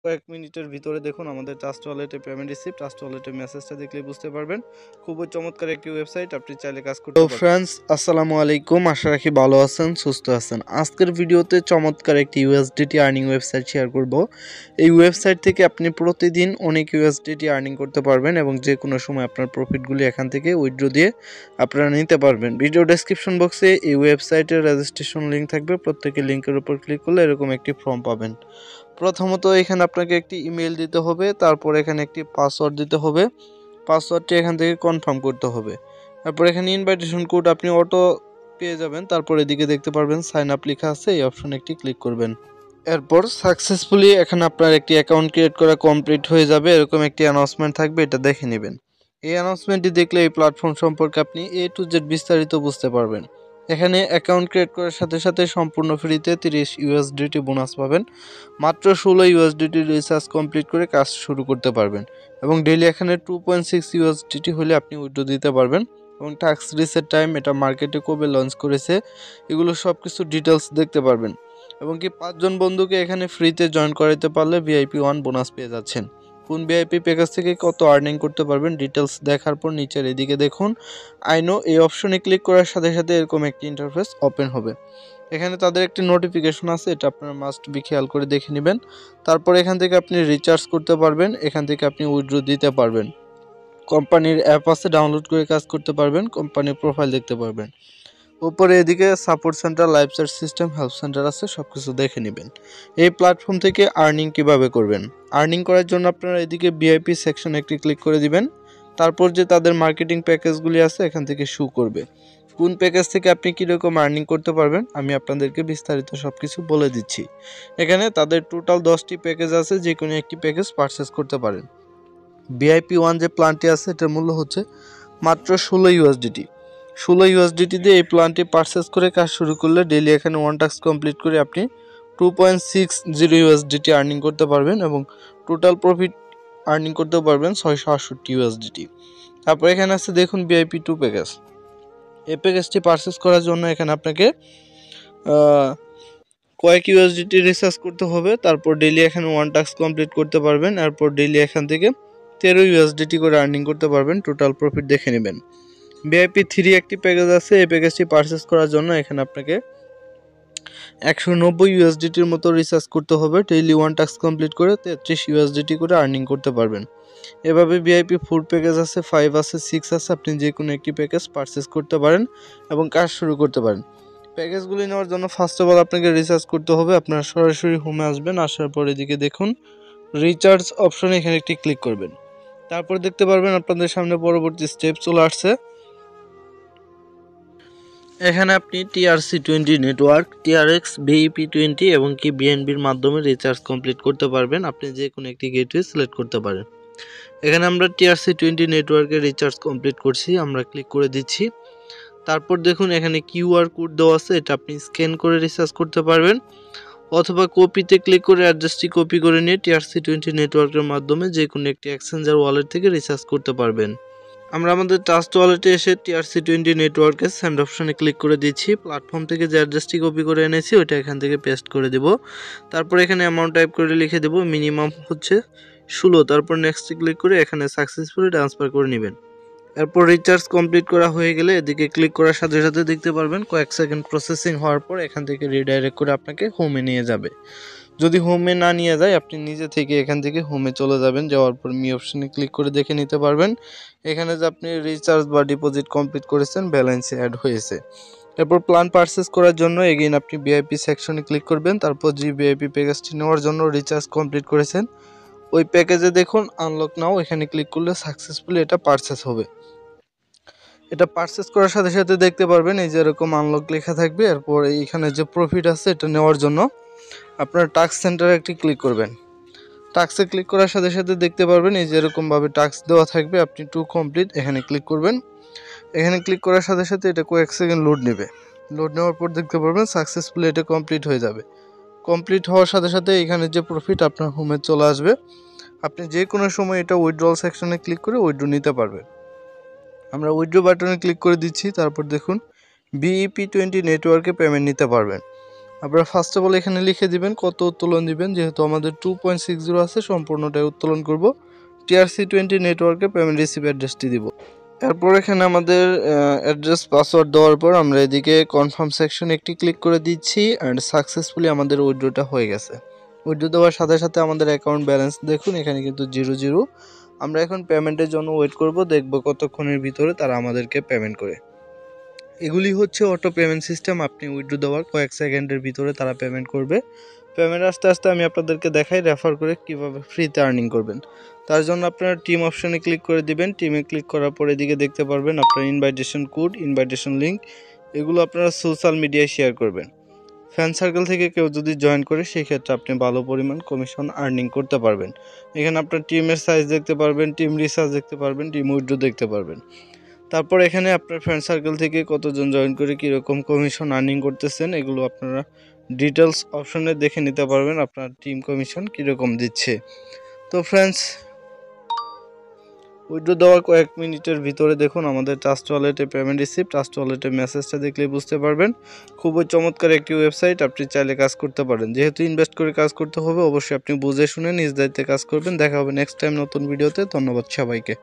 কয়েক মিনিটের ভিতরে দেখুন আমাদের ট্রাস্ট ওয়ালেটে পেমেন্ট রিসিভ। ট্রাস্ট ওয়ালেটে মেসেজটা দেখলে বুঝতে পারবেন। খুবই চমৎকার একটি ওয়েবসাইট, আপনি চাইলে কাজ করতে পারবেন। ফ্রেন্ডস, আসসালামু আলাইকুম, আশা রাখি ভালো আছেন, সুস্থ আছেন। আজকের ভিডিওতে চমৎকার একটি ইউএসডিটি আর্নিং ওয়েবসাইট শেয়ার করব। এই ওয়েবসাইট থেকে আপনি প্রতিদিন অনেক ইউএসডিটি আর্নিং করতে পারবেন এবং যে কোনো সময় আপনার প্রফিটগুলি এখান থেকে উইথড্র দিয়ে আপনারা নিতে পারবেন। ভিডিও ডেসক্রিপশন বক্সে এই ওয়েবসাইটের রেজিস্ট্রেশন লিঙ্ক থাকবে, প্রত্যেকের লিঙ্কের উপর ক্লিক করলে এরকম একটি ফর্ম পাবেন। প্রথমত এখানে আপনাকে একটি ইমেল দিতে হবে, তারপর এখানে একটি পাসওয়ার্ড দিতে হবে। পাসওয়ার্ডটি এখান থেকে কনফার্ম করতে হবে। তারপর এখানে ইনভাইটেশন কোড আপনি অটো পেয়ে যাবেন। তারপর এদিকে দেখতে পারবেন সাইন আপ লেখা আছে, এই অপশনে একটি ক্লিক করবেন। এরপর সাকসেসফুলি এখানে আপনার একটি অ্যাকাউন্ট ক্রিয়েট করা কমপ্লিট হয়ে যাবে। এরকম একটি অ্যানাউন্সমেন্ট থাকবে, এটা দেখে নেবেন। এই অ্যানাউন্সমেন্টটি দেখলে এই প্ল্যাটফর্ম সম্পর্কে আপনি A to Z বিস্তারিত বুঝতে পারবেন। এখানে অ্যাকাউন্ট ক্রিয়েট করার সাথে সাথে সম্পূর্ণ ফ্রিতে 30 ইউএসডিটি বোনাস পাবেন। মাত্র 16 ইউএসডিটি রিচার্জ কমপ্লিট করে কাজ শুরু করতে পারবেন এবং ডেইলি এখানে 2.6 ইউএসডিটি হলে আপনি উইথড্র দিতে পারবেন। এবং ট্যাক্স রিসেট টাইম, এটা মার্কেটে কবে লঞ্চ করেছে, এগুলো সব কিছু ডিটেলস দেখতে পারবেন। এবং কি 5 জন বন্ধুকে এখানে ফ্রিতে জয়েন করাতে পারলে ভিআইপি 1 বোনাস পেয়ে যাচ্ছেন। কোন ভিআইপি প্যাকেজ থেকে কত আর্নিং করতে পারবেন ডিটেলস দেখার পর নিচের এদিকে দেখুন আই নো, এই অপশনে ক্লিক করার সাথে সাথে এরকম একটি ইন্টারফেস ওপেন হবে। এখানে তাদের একটি নোটিফিকেশন আছে, এটা আপনারা মাস্ট বি খেয়াল করে দেখে নেবেন। তারপর এখান থেকে আপনি রিচার্জ করতে পারবেন, এখান থেকে আপনি উইথড্র দিতে পারবেন। কোম্পানির অ্যাপ আছে, ডাউনলোড করে কাজ করতে পারবেন, কোম্পানির প্রোফাইল দেখতে পারবেন। উপরে এদিকে support centre, live chat system, help centre আছে, সব কিছু দেখে নেবেন। এই প্ল্যাটফর্ম থেকে আর্নিং কিভাবে করবেন, আর্নিং করার জন্য আপনারা এদিকে ভিআইপি সেকশনে একটি ক্লিক করে দিবেন। তারপর যে তাদের মার্কেটিং প্যাকেজগুলি আছে এখান থেকে শো করবে। কোন প্যাকেজ থেকে আপনি কীরকম আর্নিং করতে পারবেন আমি আপনাদেরকে বিস্তারিত সব কিছু বলে দিচ্ছি। এখানে তাদের টোটাল 10টি প্যাকেজ আছে, যে কোনো একটি প্যাকেজ পারচেস করতে পারেন। ভিআইপি 1 যে প্ল্যানটি আছে এটার মূল্য হচ্ছে মাত্র 16 ইউএসডিটি। 16 ইউএসডিটি দিয়ে এই প্ল্যানটি পারচেস করে কাজ শুরু করলে ডেইলি এখানে 1 টাস্ক কমপ্লিট করে আপনি 2.60 ইউএসডিটি আর্নিং করতে পারবেন এবং টোটাল প্রফিট আর্নিং করতে পারবেন 668 ইউএসডিটি। তারপর এখানে আছে দেখুন ভিআইপি 2 প্যাকেজ। এই প্যাকেজটি পারচেস করার জন্য এখানে আপনাকে কয়েক ইউএসডিটি রিচার্জ করতে হবে। তারপর ডেইলি এখানে 1 টাস্ক কমপ্লিট করতে পারবেন। এরপর ডেইলি এখান থেকে 13 ইউএসডিটি করে আর্নিং করতে পারবেন। টোটাল প্রফিট দেখে নেবেন। ভিআইপি 3 একটি প্যাকেজ আছে, এই প্যাকেজটি পারচেস করার জন্য এখানে আপনাকে 190 ইউএসডিটির মতো রিচার্জ করতে হবে। ডেইলি 1 টাস্ক কমপ্লিট করে 33 ইউএসডিটি করে আর্নিং করতে পারবেন। এভাবে ভিআইপি 4 প্যাকেজ আছে, 5 আছে, 6 আছে, আপনি যে কোনো একটি প্যাকেজ পারচেস করতে পারেন এবং কাজ শুরু করতে পারেন। প্যাকেজগুলি নেওয়ার জন্য ফার্স্ট অফ অল আপনাকে রিচার্জ করতে হবে। আপনারা সরাসরি হোমে আসবেন, আসার পর এদিকে দেখুন রিচার্জ অপশনে এখানে একটি ক্লিক করবেন। তারপর দেখতে পারবেন আপনাদের সামনে পরবর্তী স্টেপ চলে আসছে। এখানে আপনি TRC20 নেটওয়ার্ক, TRX, VIP20 এবং কি BNBর মাধ্যমে রিচার্জ কমপ্লিট করতে পারবেন। আপনি যে কোনো একটি গেটওয়ে সিলেক্ট করতে পারেন। এখানে আমরা TRC20 নেটওয়ার্কে রিচার্জ কমপ্লিট করছি, আমরা ক্লিক করে দিচ্ছি। তারপর দেখুন এখানে QR কোড দেওয়া আছে, এটা আপনি স্ক্যান করে রিচার্জ করতে পারবেন অথবা কপিতে ক্লিক করে অ্যাড্রেসটি কপি করে নিয়ে TRC20 নেটওয়ার্কের মাধ্যমে যে কোনো একটি এক্সচেঞ্জার ওয়ালেট থেকে রিচার্জ করতে পারবেন। আমরা আমাদের ট্রাস্ট ওয়ালেটে এসে TRC20 নেটওয়ার্কে সেন্ড অপশনে ক্লিক করে দিচ্ছি। প্ল্যাটফর্ম থেকে যে অ্যাড্রেসটি কপি করে এনেছি ওইটা এখান থেকে পেস্ট করে দেব। তারপর এখানে অ্যামাউন্ট টাইপ করে লিখে দেব, মিনিমাম হচ্ছে 16। তারপর নেক্সটে ক্লিক করে এখানে সাকসেসফুলি ট্রান্সফার করে নেবেন। এরপর রিচার্জ কমপ্লিট করা হয়ে গেলে এদিকে ক্লিক করার সাথে সাথে দেখতে পারবেন কয়েক সেকেন্ড প্রসেসিং হওয়ার পর এখান থেকে রিডাইরেক্ট করে আপনাকে হোমে নিয়ে যাবে। যদি হোমে না নিয়ে যায় আপনি নিজে থেকে এখান থেকে হোমে চলে যাবেন, যাওয়ার পর মি অপশনে ক্লিক করে দেখে নিতে পারবেন এখানে যে আপনি রিচার্জ বা ডিপোজিট কমপ্লিট করেছেন, ব্যালেন্সে অ্যাড হয়েছে। এরপর প্ল্যান পারচেস করার জন্য এগেইন আপনি ভিআইপি সেকশনে ক্লিক করবেন। তারপর যে ভিআইপি প্যাকেজটি নেওয়ার জন্য রিচার্জ কমপ্লিট করেছেন ওই প্যাকেজে দেখুন আনলক নাও, এখানে ক্লিক করলে সাকসেসফুলি এটা পারচেস হবে। এটা পারচেস করার সাথে সাথে দেখতে পারবেন এই যে এরকম আনলক লেখা থাকবে। এরপর এইখানে যে প্রফিট আছে এটা নেওয়ার জন্য আপনারা টাস্ক সেন্টারে একটি ক্লিক করবেন। টাস্কে ক্লিক করার সাথে সাথে দেখতে পারবেন এই যে এরকমভাবে টাস্ক দেওয়া থাকবে, আপনি টু কমপ্লিট এখানে ক্লিক করবেন। এখানে ক্লিক করার সাথে সাথে এটা কয়েক সেকেন্ড লোড নেবে। লোড নেওয়ার পর দেখতে পারবেন সাকসেসফুলি এটা কমপ্লিট হয়ে যাবে। কমপ্লিট হওয়ার সাথে সাথে এখানে যে প্রফিট আপনার হোমে চলে আসবে। আপনি যে কোনো সময় এটা উইথড্রল সেকশনে ক্লিক করে উইথড্র নিতে পারবেন। আমরা উইথড্র বাটনে ক্লিক করে দিচ্ছি। তারপর দেখুন VIP20 নেটওয়ার্কে পেমেন্ট নিতে পারবেন। আপনারা ফার্স্ট অফ অল এখানে লিখে দিবেন কত উত্তোলন দিবেন। যেহেতু আমাদের 2.60 আছে, সম্পূর্ণটাই উত্তোলন করব। TRC20 নেটওয়ার্কে পেমেন্ট রিসিভ অ্যাড্রেসটি দিব। এরপর এখানে আমাদের অ্যাড্রেস পাসওয়ার্ড দেওয়ার পর আমরা এদিকে কনফার্ম সেকশন একটি ক্লিক করে দিচ্ছি অ্যান্ড সাকসেসফুলি আমাদের উইথড্রটা হয়ে গেছে। উইথড্র দেওয়ার সাথে সাথে আমাদের অ্যাকাউন্ট ব্যালেন্স দেখুন, এখানে কিন্তু 0 আমরা এখন পেমেন্টের জন্য ওয়েট করব, দেখব কতক্ষণের ভিতরে তারা আমাদেরকে পেমেন্ট করে। এগুলি হচ্ছে অটো পেমেন্ট সিস্টেম। আপনি উইথড্র দেওয়ার কয়েক সেকেন্ডের ভিতরে তারা পেমেন্ট করবে। পেমেন্ট আস্তে আস্তে আমি আপনাদেরকে দেখাই রেফার করে কিভাবে ফ্রিতে আর্নিং করবেন। তার জন্য আপনারা টিম অপশনে ক্লিক করে দিবেন। টিমে ক্লিক করার পর এদিকে দেখতে পারবেন আপনার ইনভাইটেশন কোড, ইনভাইটেশন লিঙ্ক, এগুলো আপনারা সোশ্যাল মিডিয়ায় শেয়ার করবেন। ফ্যান সার্কেল থেকে কেউ যদি জয়েন করে সেই ক্ষেত্রে আপনি ভালো পরিমাণ কমিশন আর্নিং করতে পারবেন। এখানে আপনার টিমের সাইজ দেখতে পারবেন, টিম রিসার্চ দেখতে পারবেন, টিম উইথড্র দেখতে পারবেন। তারপর এখানে আপনার ফ্রেন্ড সার্কেল থেকে কতজন জয়েন করে কীরকম কমিশন আর্নিং করতেছেন এগুলো আপনারা ডিটেলস অপশনে দেখে নিতে পারবেন, আপনার টিম কমিশন কীরকম দিচ্ছে। তো ফ্রেন্ডস, উইথড্র দেওয়ার কয়েক মিনিটের ভিতরে দেখুন আমাদের ট্রাস্ট ওয়ালেটে পেমেন্ট রিসিভ। ট্রাস্ট ওয়ালেটের মেসেজটা দেখলেই বুঝতে পারবেন। খুবই চমৎকার একটি ওয়েবসাইট, আপনি চাইলে কাজ করতে পারেন। যেহেতু ইনভেস্ট করে কাজ করতে হবে, অবশ্যই আপনি বুঝে শুনে নিজ দায়িত্বে কাজ করবেন। দেখা হবে নেক্সট টাইম নতুন ভিডিওতে। ধন্যবাদ সবাইকে।